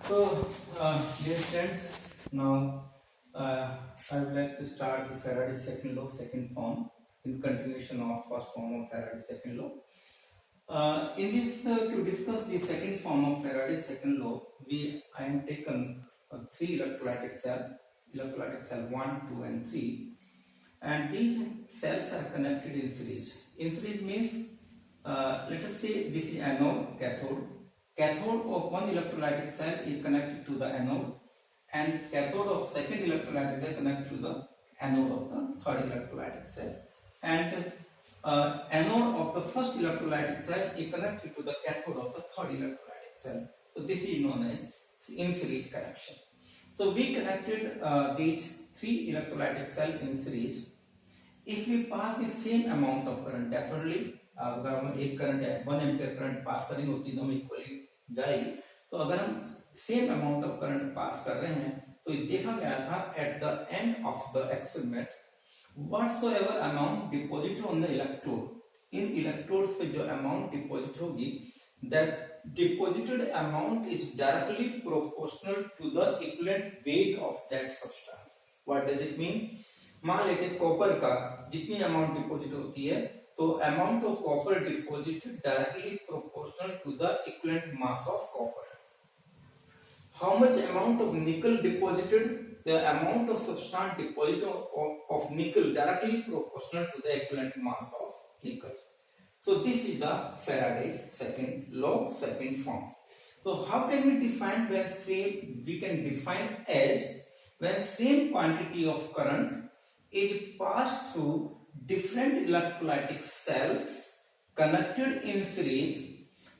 So, dear friends, now I would like to start the Faraday's second law, second form, in continuation of first form of Faraday's second law. In this, to discuss the second form of Faraday's second law, I have taken three electrolytic cells 1, 2, and 3, and these cells are connected in series. In series means, let us say this is anode, cathode. Cathode of one electrolytic cell is connected to the anode, and cathode of second electrolytic cell connected to the anode of the third electrolytic cell, and anode of the first electrolytic cell is connected to the cathode of the third electrolytic cell. So this is known as in series connection. So we connected these three electrolytic cells in series. If we pass the same amount of current, definitely अगर हम एक current 1 ampere current pass करेंगे वो तीनों में equally जाएगी, तो अगर हम same amount of current pass कर रहे हैं तो देखा गया था at the end of the experiment whatsoever amount deposit on the electrode, in electrodes पे जो अमाउंट डिपॉजिट होगी, that deposited amount is directly proportional to the equivalent weight of that substance. What does it mean? मान लेते हैं copper का जितनी amount deposit होती है, तो amount of copper deposited directly proportional to the equivalent mass of copper. How much amount of nickel deposited? The amount of substance deposit of nickel directly proportional to the equivalent mass of nickel. So this is the Faraday's second law, second form. So how can we define when same? We can define as when same quantity of current is passed through different electrolytic cells connected in series,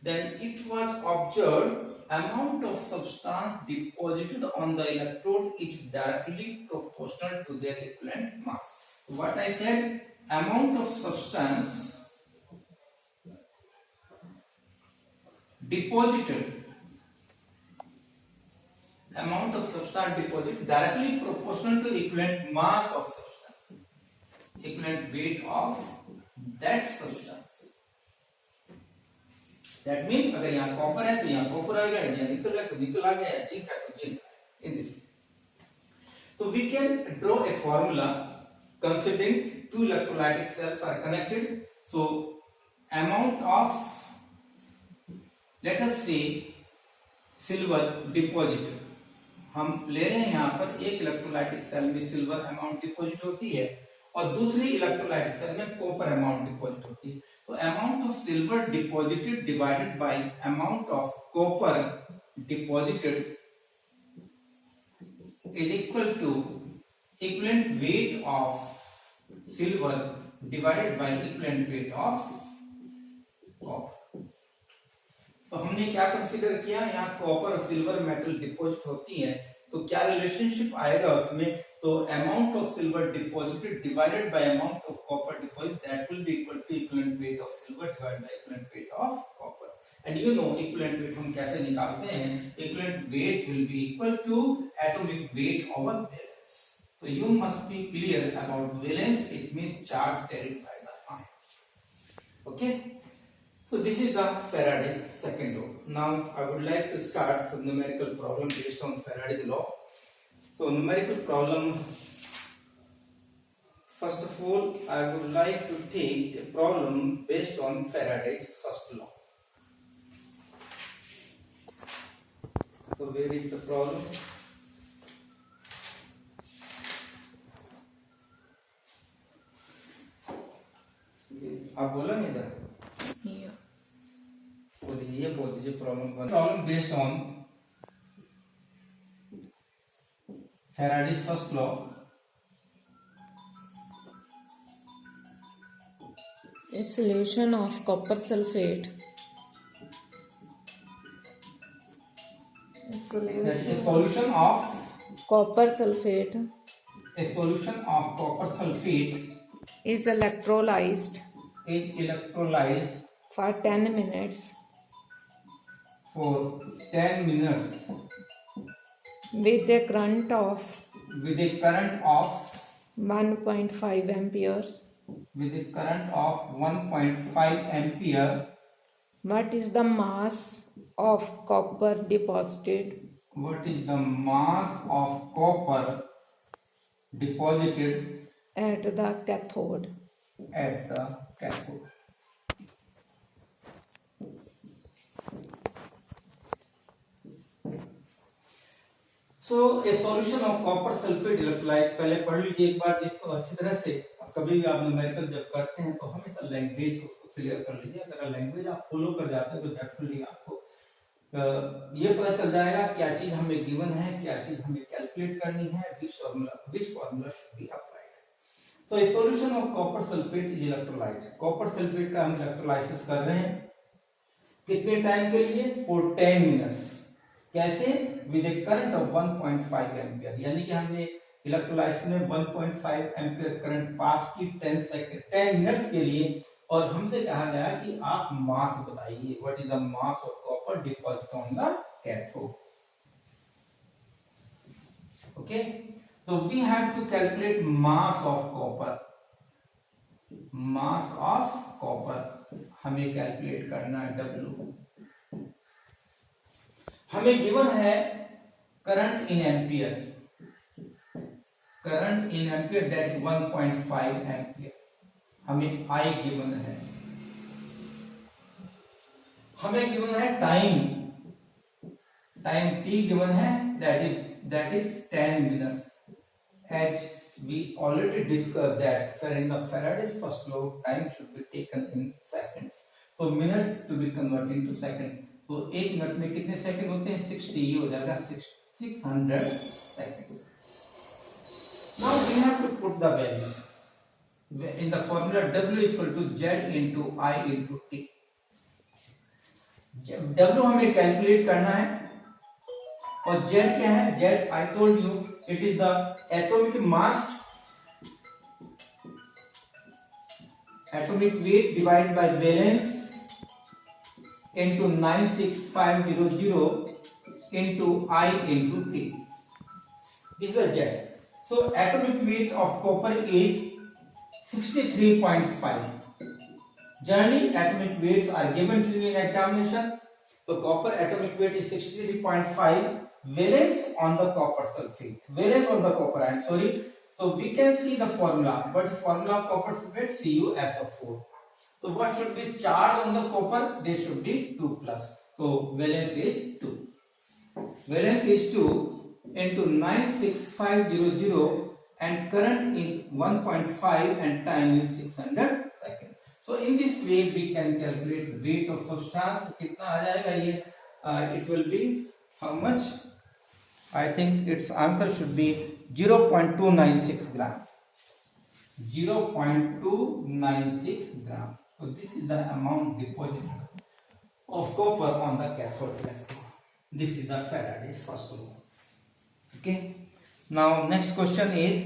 then it was observed amount of substance deposited on the electrode is directly proportional to their equivalent mass. What I said, amount of substance deposited directly proportional to equivalent mass of substance, equivalent weight of that substance. That means अगर यहाँ copper है तो यहाँ copper आ गया, यहाँ निकल है तो निकल आ गया, जिंक है तो जिंक है. In this, so we can draw a formula considering two electrolytic cells are connected. So amount of, let us say, silver deposit हम ले रहे हैं, यहाँ पर एक इलेक्ट्रोलाइटिक सेल में सिल्वर अमाउंट डिपॉजिट होती है और दूसरी इलेक्ट्रोलाइटिक सेल में कॉपर अमाउंट डिपॉजिट होती है. तो amount of silver deposited divided by amount of copper deposited is equal to equivalent weight of silver divided by equivalent weight of copper. तो हमने क्या कंसीडर किया, यहाँ कॉपर और सिल्वर मेटल डिपॉजिट होती है, तो क्या रिलेशनशिप आएगा उसमें, तो amount of silver deposited divided by amount of copper deposit, that will be equal to equivalent weight of silver divided by equivalent weight of copper. And you know equivalent weight हम कैसे निकालते हैं, equivalent weight will be equal to atomic weight over valence. तो you must be clear about valence, it means charge carried by the ion. Okay, so this is the Faraday's second law. Now I would like to start some numerical problem based on Faraday's law. So numerical problem, first of all I would like to take a problem based on Faraday's first law. So where is the problem? आप बोला नहीं था? ये बोल दीजिए problem based on Faraday's first law. A solution of copper sulfate. A solution of Copper sulfate is electrolyzed for 10 minutes with a current of 1.5 amperes. What is the mass of copper deposited? what is the mass of copper deposited at the cathode. at the cathode? So a solution of copper sulfate electrolyte, पहले पढ़ लीजिए एक बार इसको अच्छी तरह से। कभी भी आप न्यूमेरिकल जब करते हैं तो हमेशा लैंग्वेज उसको क्लियर कर लीजिए। अगर लैंग्वेज आप फॉलो कर जाते हैं तो डेफिनेटली आपको ये पता चल जाएगा क्या चीज हमें गिवन है, क्या चीज हमें कैलकुलेट करनी है, which formula should be applied. So a solution of copper sulfate is electrolyte. Copper sulphate का हम इलेक्ट्रोलाइसिस कर रहे हैं कितने टाइम के लिए? For 10 minutes. कैसे? With a current of 1.5 ampere, यानी कि हमने इलेक्ट्रोलाइसिस में 1.5 एम्पियर करंट पास की 10 मिनट्स के लिए, और हमसे कहा गया कि आप मास बताइए, what is the mass of copper deposit on the cathode. Okay, so we have to calculate mass of copper. Mass of copper हमें कैलकुलेट करना है W। हमें गिवन है current in ampere, current in ampere that is 1.5 ampere. हमें I given है, हमें given है time T given है that is 10 minutes. As we already discussed that in the Faraday's first law, time should be taken in seconds. So minute to be converted into second. तो एक minute में कितने second होते हैं? 60, ये हो जाएगा 600 second. Now we have to put the value in the formula W equal to Z into I into T. W हमें कैलकुलेट करना है और Z क्या है? Z I told you it is the atomic mass, atomic weight divided by valence into 96500 into I into T. This is a Z. So atomic weight of copper is 63.5. Generally atomic weights are given to you in examination. So copper atomic weight is 63.5. Valence on the copper sulfate, valence on the copper ion, sorry. So we can see the formula, but formula of copper sulfate CuSO4. So what should be charge on the copper? They should be 2 plus. So valence is 2. Valence is 2 into 96500 and current is 1.5 and time is 600 seconds. So in this way we can calculate weight of substance. तो कितना आ जाएगा ये? It will be how much? I think its answer should be 0.296 gram. 0.296 gram. So this is the amount deposited of copper on the cathode electrode. This is the Faraday's first law. Okay. Now next question is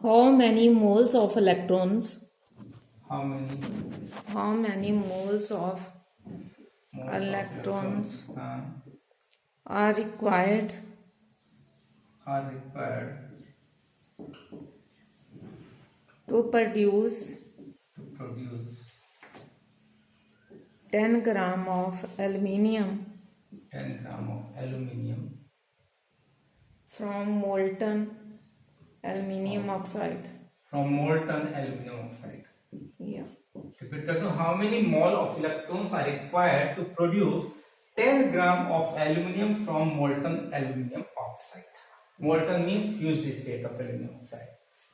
How many moles of electrons? how many How many moles of moles electrons of are required to produce 10 gram of aluminium 10 gram of aluminium from molten aluminium oxide. from molten aluminium oxide. Yeah. Repeat करता हूँ, how many mole of electrons are required to produce 10 gram of aluminium from molten aluminium oxide. Molten means fused state of aluminium oxide.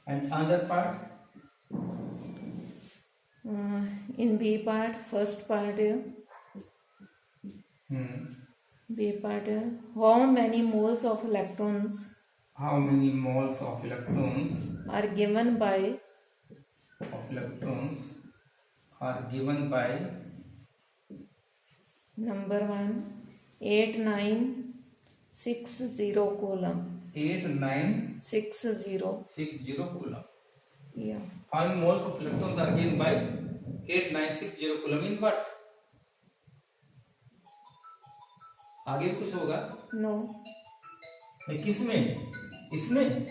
And another part? In B part, first part, B part, how many moles of electrons How many moles of electrons are given by number 1 8960 coulomb. 8960 60. coulomb. Yeah. How many moles of electrons are given by 8960 coulomb in what? आगे भी कुछ होगा? No. किसमें? इसमें?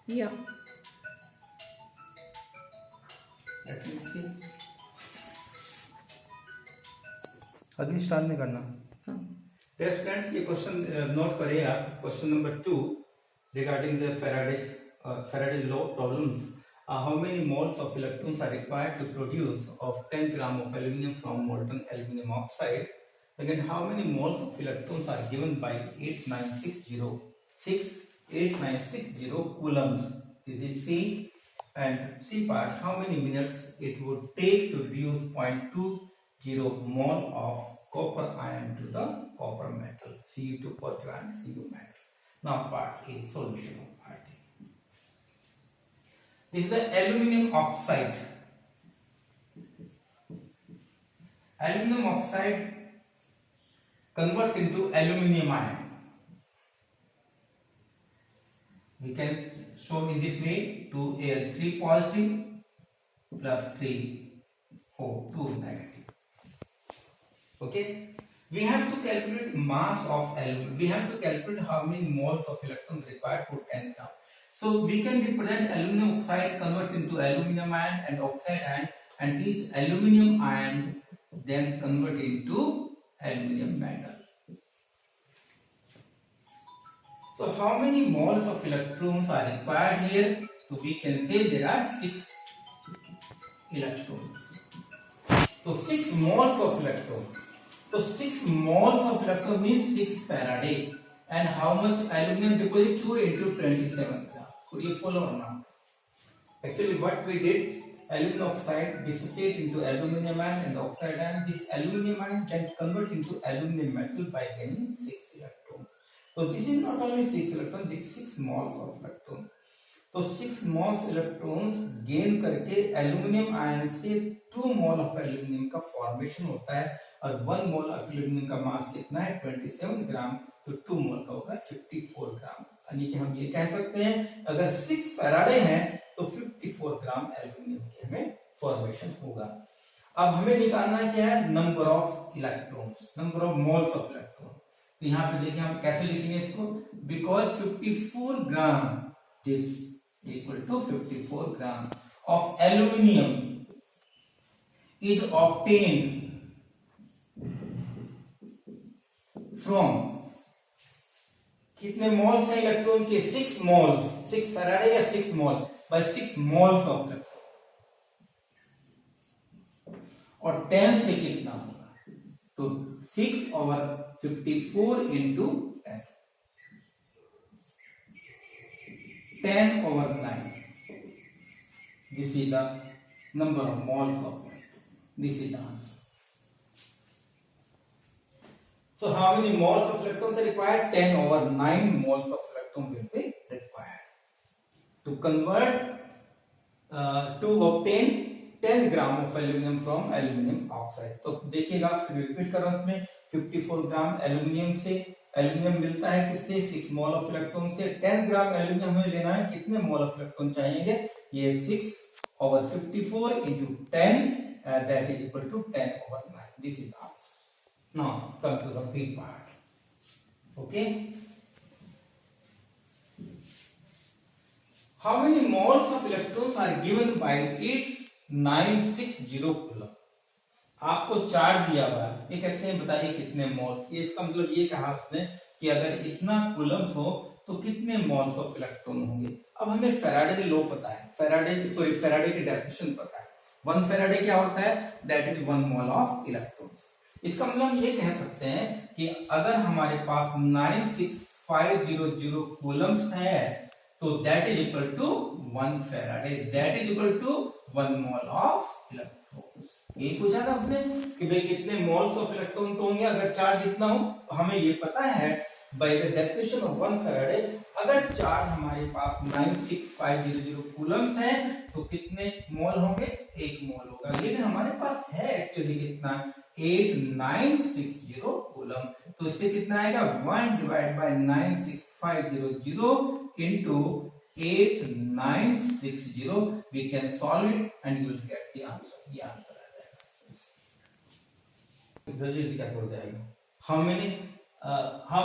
Yeah. Let me see. अगली start नहीं करना। हाँ Dear friends, ये क्वेश्चन नोट करिए आप। Question number 2 regarding the Faraday's law problems. How many moles of electrons are required to produce of 10 gram of aluminum from molten aluminum oxide? Again, how many moles of electrons are given by 8960 coulombs? This is C, and C part, how many minutes it would take to reduce 0.20 mole of copper ion to the copper metal, Cu2 positive and Cu metal. Now part A, solution of part A. This is the aluminum oxide. Aluminum oxide converts into aluminium ion. We can show in this way: 2Al3 positive plus 3O2 negative. Okay. We have to calculate mass of aluminum. We have to calculate how many moles of electrons required for 10 gram. So we can represent aluminum oxide converts into aluminum ion and oxide ion, and this aluminum ion then convert into aluminum metal. So how many moles of electrons are required here? So we can say there are 6 electrons. So 6 moles of electrons. So 6 moles of electron means 6 Faraday. And how much aluminum deposit? 2 into 27 gram. Could you follow or not? Actually what we did, aluminum oxide dissociate into aluminum ion and oxide ion. This aluminum ion can convert into aluminum metal by gaining 6 electrons. So this is not only 6 electrons, this is 6 moles of electrons. तो 6 moles electrons gain करके aluminium ion से 2 mole of aluminium का formation होता है, और 1 mole of aluminium का मास कितना है? 27 ग्राम। तो 2 मोल का होगा 54 ग्राम। यानी कि हम ये कह सकते हैं अगर 6 फैराडे हैं तो 54 ग्राम एल्यूमिनियम की हमें फॉर्मेशन होगा। अब हमें निकालना क्या है? Number of electrons, number of moles of electron. तो यहाँ पे देखिए हम कैसे लिखेंगे इसको, because 54 gram this equal to 54 gram of aluminium is obtained from कितने मोल्स है इलेक्ट्रॉन के? 6 मोल्स, 6 फैराडे या 6 मोल by 6 मोल्स ऑफ इलेक्ट्रॉन। और 10 से कितना होगा? तो 6 over 54 into 10 over 9. This is the number of moles of electron. This is the answer. So how many moles of electrons are required? 10 over 9 moles of electron will be required to convert to obtain 10 gram of aluminum from aluminum oxide. तो देखिएगा, फिर repeat कर रहा हूं इसमें, 54 gram aluminium से aluminium मिलता है किससे? 6 मोल ऑफ इलेक्ट्रॉन से। 10 ग्राम एल्यूमिनियम हमें लेना है, कितने मोल ऑफ इलेक्ट्रॉन चाहिए? ये 6 over 54 into 10, that is equal to 10 over 9. This is the answer. Now come to the B part. Okay. How many moles of electrons are given by 8960 coulomb? आपको charge दिया हुआ है, ये कहते हैं बताइए कितने मोल्स। ये इसका मतलब ये कहा उसने कि अगर इतना कूलम्स हो तो कितने मोल्स ऑफ इलेक्ट्रॉन होंगे। अब हमें फैराडे लॉ पता है, फैराडे की डेफिनेशन पता है। 1 फैराडे क्या होता है? That is 1 mole of electrons. इसका मतलब हम ये कह सकते हैं कि अगर हमारे पास 96500 कूलम्स है तो that is equal to 1 faraday, that is equal to 1 mole of electrons. यही पूछा था उसने कि भाई कितने मोल्स ऑफ इलेक्ट्रॉन तो होंगे अगर चार्ज इतना हो। तो हमें ये पता है by the definition of 1 Faraday, अगर चार्ज हमारे पास 96500 कूलम्स है तो कितने मोल होंगे? 1 मोल होगा। लेकिन हमारे पास है एक्चुअली कितना? 8960 कूलम। तो इससे कितना आएगा? 1 divide by 96500 into 8960. We can solve it and you will get the answer. ये आंसर आ जाएगा। जल्दी कैसे हो जाएगा? How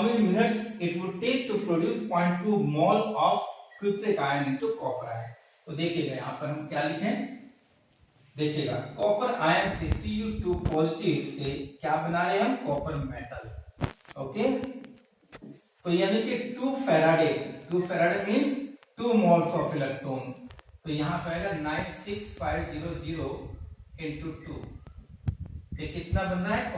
many minutes it would take to produce 0.2 mole of cupric ion into copper ion? तो देखिएगा यहाँ पर हम क्या लिखें, देखिएगा कॉपर आयन से Cu2 पॉजिटिव से क्या बना रहे हैं हम, कॉपर मेटल। ओके, तो यानी कि 2 Faraday means 2 moles of electron. तो यहां पे आएगा 96500 into 2 से कितना बन रहा है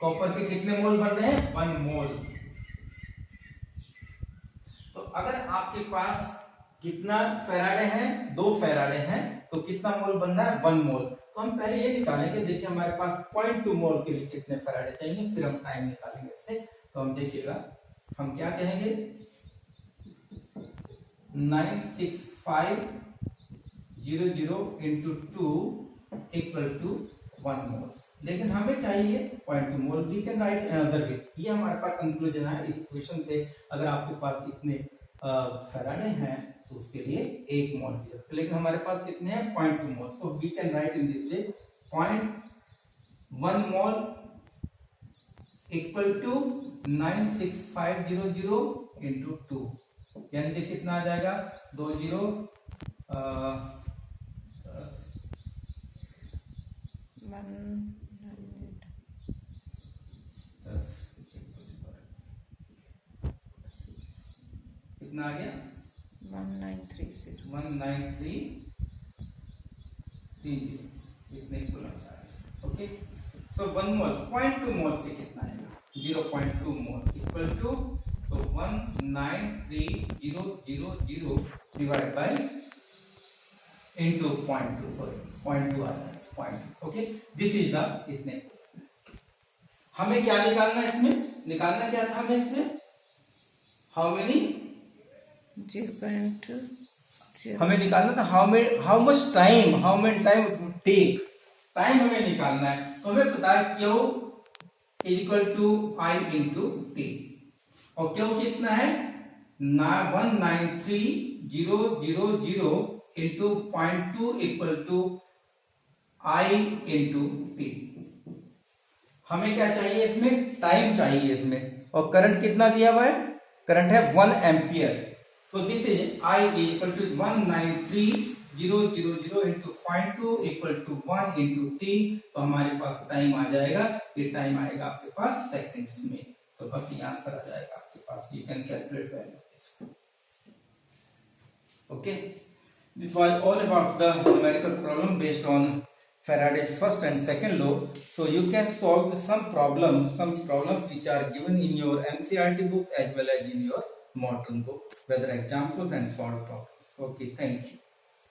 कॉपर के कितने मोल बन रहे हैं, 1 मोल। तो अगर आपके पास कितना फैराडे है, 2 फैराडे हैं, तो कितना मोल बन रहा है, 1 मोल। तो हम पहले ये निकालेंगे, देखिए हमारे पास 0.2 मोल के लिए कितने फैराडे चाहिए, फिर हम टाइम निकालेंगे इससे। तो हम देखिएगा हम क्या कहेंगे, 96500 into 2 equal to 1 मोल। लेकिन हमें चाहिए 0.2 मोल। We can write another way. ये हमारे पास कंक्लूजन है इस इक्वेशन से। अगर आपके पास इतने फैराडे हैं तो उसके लिए 1 मोल की जरूरत है, लेकिन हमारे पास कितने हैं, 0.2 मोल। तो we can write in this way 0.1 mole equal to 96500 into 2, यानी कि कितना आ जाएगा, 20 कितना आ गया, 1930 इतने कूलम्ब आ गए। ओके, सो 1 मोल 0.2 मोल से कितना आएगा, 0.2 मोल इक्वल टू, तो 193,000 डिवाइड बाय इनटू 0.2, सॉरी 0.2 आ जाएगा, 0.2। ओके, दिस इज द इतने। हमें क्या निकालना है इसमें, निकालना क्या था हमें इसमें, हाउ मेनी 0.2 हमें निकालना था, how much time, how many time it would take, time हमें निकालना है। तो हमें पता है Q equal to I into T, और Q कितना है 193,000 into 0.2 equal to I into T. हमें क्या चाहिए इसमें, टाइम चाहिए इसमें, और करंट कितना दिया हुआ है, करंट है 1 एम्पियर। तो this is I equal to 193,000 into 0.2 equal to 1 into T. तो हमारे पास टाइम आ जाएगा, ये टाइम आएगा आपके पास सेकंड्स में। तो बस ये आंसर आ जाएगा आपके पास, you can calculate value. Okay, this was all about the numerical problem based on Faraday's first and second law. So you can solve some problems which are given in your NCERT book as well as in your modern book, whether examples and solved problems. Okay, thank you.